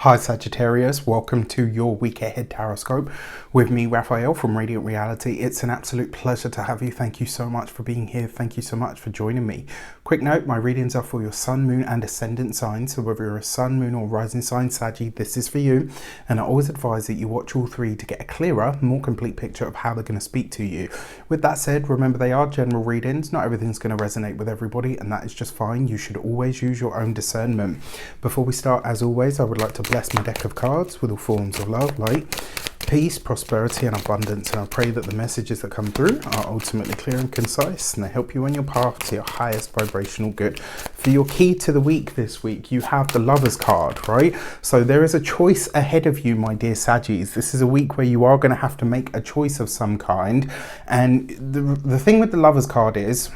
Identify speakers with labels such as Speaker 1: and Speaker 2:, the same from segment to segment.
Speaker 1: Hi Sagittarius, welcome to your week ahead taroscope with me, Raphael from Reydiant Reality. It's an absolute pleasure to have you. Thank you so much for being here. Thank you so much for joining me. Quick note, my readings are for your sun, moon and ascendant signs. So whether you're a sun, moon or rising sign Saggy, this is for you. And I always advise that you watch all three to get a clearer, more complete picture of how they're going to speak to you. With that said, remember they are general readings. Not everything's going to resonate with everybody, and that is just fine. You should always use your own discernment. Before we start, as always, I would like to bless my deck of cards with all forms of love, light, peace, prosperity and abundance, and I pray that the messages that come through are ultimately clear and concise and they help you on your path to your highest vibrational good. For your key to the week this week, you have the Lovers card, right? So there is a choice ahead of you, my dear Saggies. This is a week where you are going to have to make a choice of some kind, and the thing with the Lovers card is,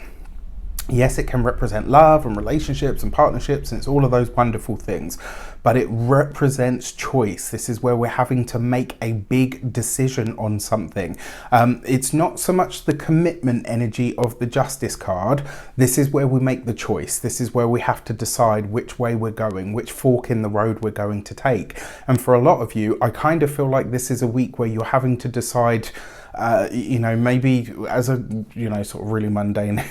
Speaker 1: yes, it can represent love and relationships and partnerships, and it's all of those wonderful things, but it represents choice. This is where we're having to make a big decision on something. It's not so much the commitment energy of the Justice card. This is where we make the choice. This is where we have to decide which way we're going, which fork in the road we're going to take. And for a lot of you, I kind of feel like this is a week where you're having to decide, maybe as a, sort of really mundane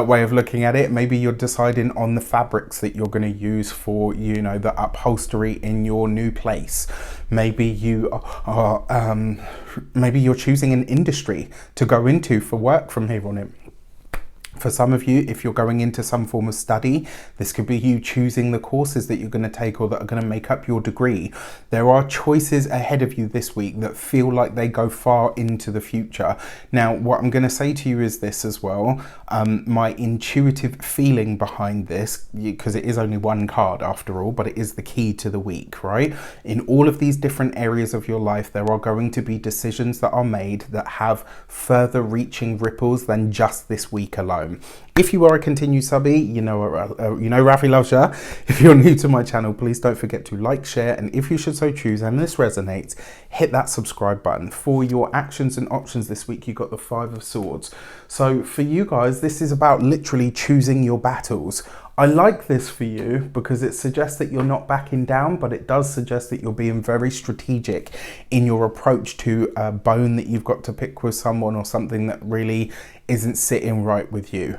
Speaker 1: way of looking at it, maybe you're deciding on the fabrics that you're going to use for, the upholstery in your new place. Maybe you are, maybe you're choosing an industry to go into for work from here on in. For some of you, if you're going into some form of study, this could be you choosing the courses that you're going to take or that are going to make up your degree. There are choices ahead of you this week that feel like they go far into the future. Now, what I'm going to say to you is this as well. My intuitive feeling behind this, because it is only one card after all, but it is the key to the week, right? In all of these different areas of your life, there are going to be decisions that are made that have further reaching ripples than just this week alone. If you are a continued subby, you know Rafi loves ya. If you're new to my channel, please don't forget to like, share, and if you should so choose and this resonates, hit that subscribe button. For your actions and options this week, you got the Five of Swords. So for you guys, this is about literally choosing your battles. I like this for you because it suggests that you're not backing down, but it does suggest that you're being very strategic in your approach to a bone that you've got to pick with someone or something that really isn't sitting right with you.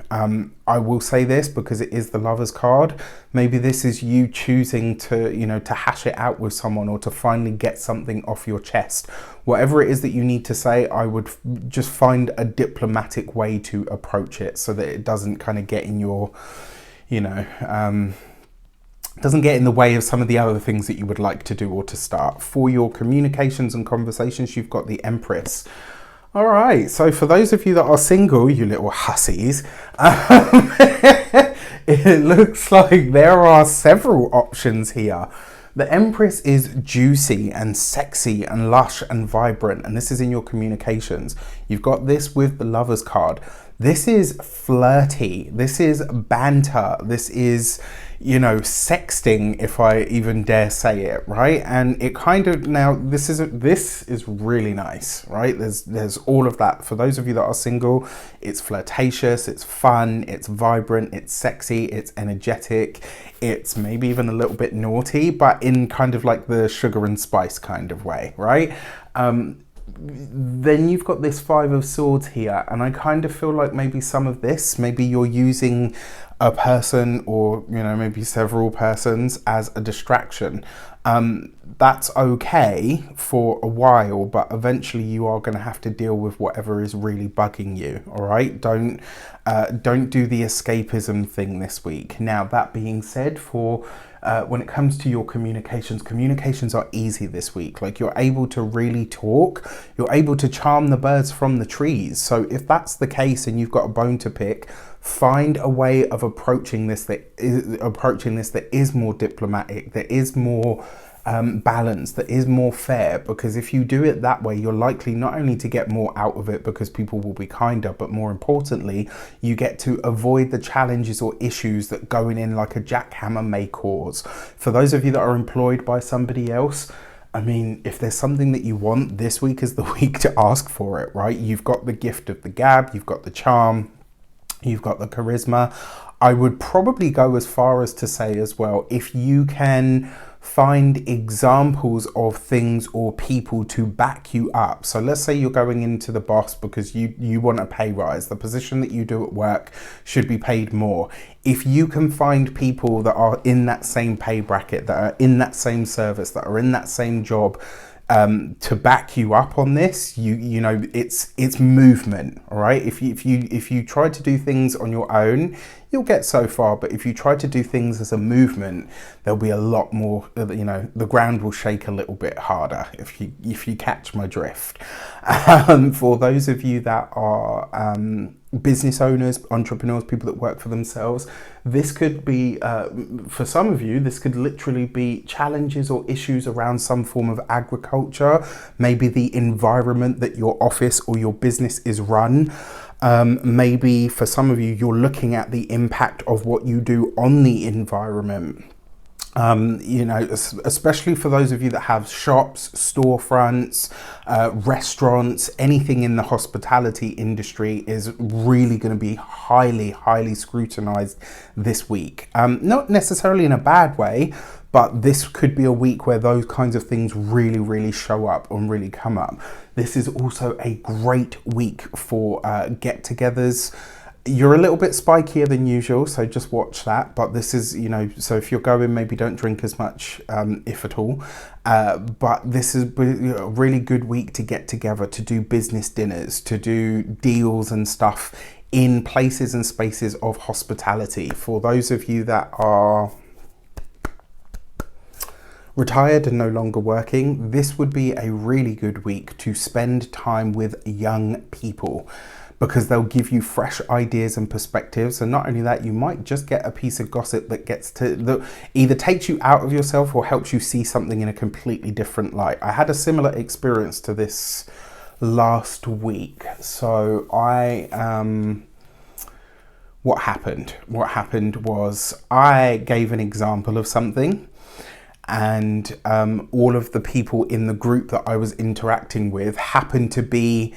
Speaker 1: I will say this because it is the Lovers card. Maybe this is you choosing to, to hash it out with someone or to finally get something off your chest. Whatever it is that you need to say, I would just find a diplomatic way to approach it so that it doesn't kind of get in your, doesn't get in the way of some of the other things that you would like to do or to start. For your communications and conversations, you've got the Empress. All right, so for those of you that are single, you little hussies, it looks like there are several options here. The Empress is juicy and sexy and lush and vibrant, and this is in your communications. You've got this with the Lovers card. This is flirty, this is banter, this is, sexting, if I even dare say it, right? And it kind of, now this is really nice, right? There's all of that. For those of you that are single, it's flirtatious, it's fun, it's vibrant, it's sexy, it's energetic, it's maybe even a little bit naughty, but in kind of like the sugar and spice kind of way, right? Then you've got this Five of Swords here, and I kind of feel like maybe some of this, maybe you're using a person or, maybe several persons as a distraction. That's okay for a while, but eventually you are going to have to deal with whatever is really bugging you, all right? Don't do the escapism thing this week. Now, that being said, for when it comes to your communications are easy this week. Like, you're able to really talk, you're able to charm the birds from the trees. So if that's the case and you've got a bone to pick, find a way of approaching this that is more diplomatic, that is more balanced, that is more fair, because if you do it that way, you're likely not only to get more out of it because people will be kinder, but more importantly, you get to avoid the challenges or issues that going in like a jackhammer may cause. For those of you that are employed by somebody else, I mean, if there's something that you want, this week is the week to ask for it, right? You've got the gift of the gab, you've got the charm, you've got the charisma. I would probably go as far as to say as well, if you can find examples of things or people to back you up. So let's say you're going into the boss because you want a pay rise. The position that you do at work should be paid more. If you can find people that are in that same pay bracket, that are in that same service, that are in that same job, to back you up on this, you know, it's movement. All right, if you try to do things on your own, you'll get so far, but if you try to do things as a movement, there'll be a lot more, you know, the ground will shake a little bit harder, if you catch my drift. For those of you that are business owners, entrepreneurs, people that work for themselves, this could be, for some of you, this could literally be challenges or issues around some form of agriculture, maybe the environment that your office or your business is run. Maybe for some of you, you're looking at the impact of what you do on the environment. You know, especially for those of you that have shops, storefronts, restaurants, anything in the hospitality industry is really going to be highly scrutinized this week. Not necessarily in a bad way, but this could be a week where those kinds of things really show up and really come up. This is also a great week for get-togethers. You're a little bit spikier than usual, so just watch that. But this is, you know, so if you're going, maybe don't drink as much, if at all. But this is a really good week to get together, to do business dinners, to do deals and stuff in places and spaces of hospitality. For those of you that are retired and no longer working, this would be a really good week to spend time with young people, because they'll give you fresh ideas and perspectives. And not only that, you might just get a piece of gossip that either takes you out of yourself or helps you see something in a completely different light. I had a similar experience to this last week. So what happened was I gave an example of something, and all of the people in the group that I was interacting with happened to be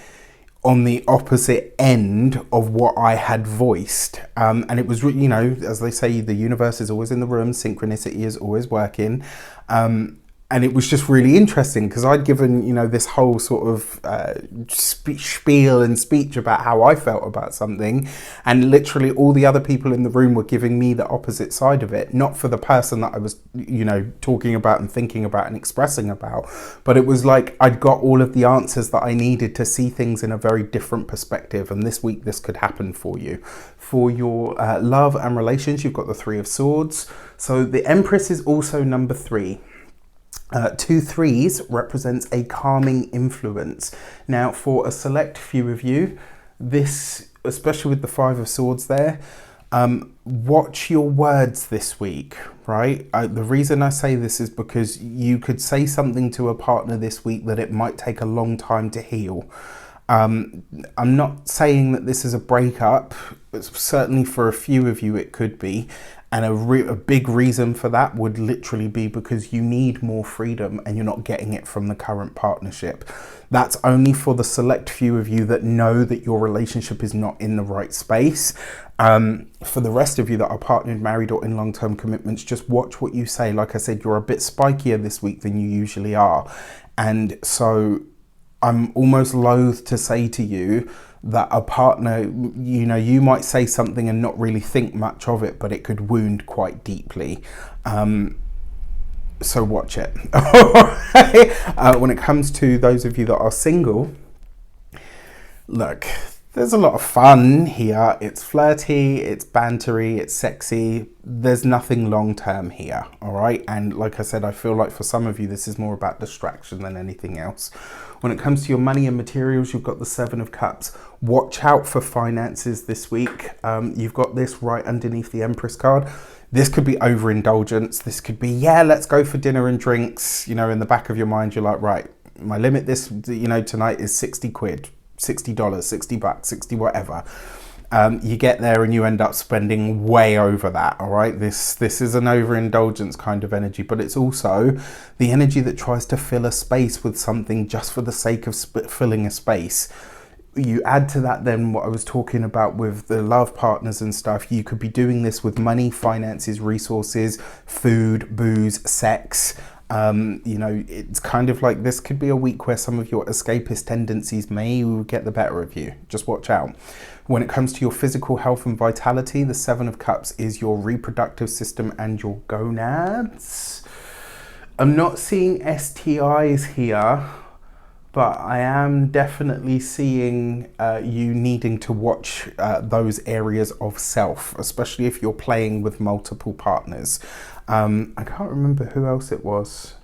Speaker 1: on the opposite end of what I had voiced. And it was, you know, as they say, the universe is always in the room, synchronicity is always working. And it was just really interesting because I'd given, you know, this whole sort of spiel and speech about how I felt about something, and literally all the other people in the room were giving me the opposite side of it, not for the person that I was, you know, talking about and thinking about and expressing about, but it was like I'd got all of the answers that I needed to see things in a very different perspective. And this week this could happen for you. For your love and relations, you've got the Three of Swords. So the Empress is also number 3. 2 3s represents a calming influence. Now, for a select few of you, this, especially with the 5 of Swords there, watch your words this week, right? The reason I say this is because you could say something to a partner this week that it might take a long time to heal. I'm not saying that this is a breakup. Certainly for a few of you it could be, and a big reason for that would literally be because you need more freedom and you're not getting it from the current partnership. That's only for the select few of you that know that your relationship is not in the right space. For the rest of you that are partnered, married, or in long-term commitments, just watch what you say. Like I said, you're a bit spikier this week than you usually are, and so I'm almost loath to say to you that a partner, you know, you might say something and not really think much of it, but it could wound quite deeply. So watch it. When it comes to those of you that are single, look, there's a lot of fun here. It's flirty, it's bantery, it's sexy. There's nothing long-term here, all right? And like I said, I feel like for some of you, this is more about distraction than anything else. When it comes to your money and materials, you've got the 7 of Cups. Watch out for finances this week. You've got this right underneath the Empress card. This could be overindulgence. This could be, yeah, let's go for dinner and drinks. You know, in the back of your mind, you're like, right, my limit this, you know, tonight is 60 quid, $60, 60 bucks, 60 whatever. You get there and you end up spending way over that, all right? This is an overindulgence kind of energy, but it's also the energy that tries to fill a space with something just for the sake of filling a space. you add to that then what I was talking about with the love partners and stuff. You could be doing this with money, finances, resources, food, booze, sex. You know, it's kind of like this could be a week where some of your escapist tendencies may get the better of you. Just watch out. When it comes to your physical health and vitality, the Seven of Cups is your reproductive system and your gonads. I'm not seeing STIs here, but I am definitely seeing you needing to watch those areas of self, especially if you're playing with multiple partners. I can't remember who else it was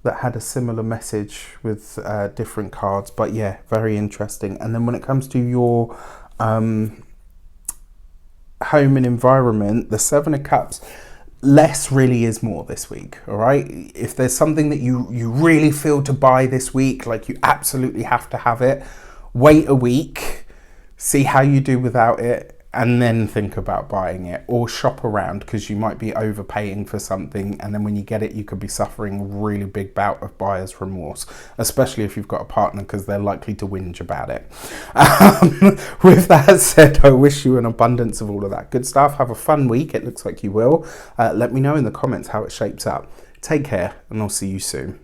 Speaker 1: that had a similar message with different cards, but yeah, very interesting. And then when it comes to your home and environment, the Seven of Cups, less really is more this week, all right? If there's something that you really feel to buy this week, like you absolutely have to have it, wait a week, see how you do without it, and then think about buying it, or shop around, because you might be overpaying for something, and then when you get it, you could be suffering a really big bout of buyer's remorse, especially if you've got a partner, because they're likely to whinge about it. With that said, I wish you an abundance of all of that good stuff. Have a fun week. It looks like you will. Let me know in the comments how it shapes up. Take care, and I'll see you soon.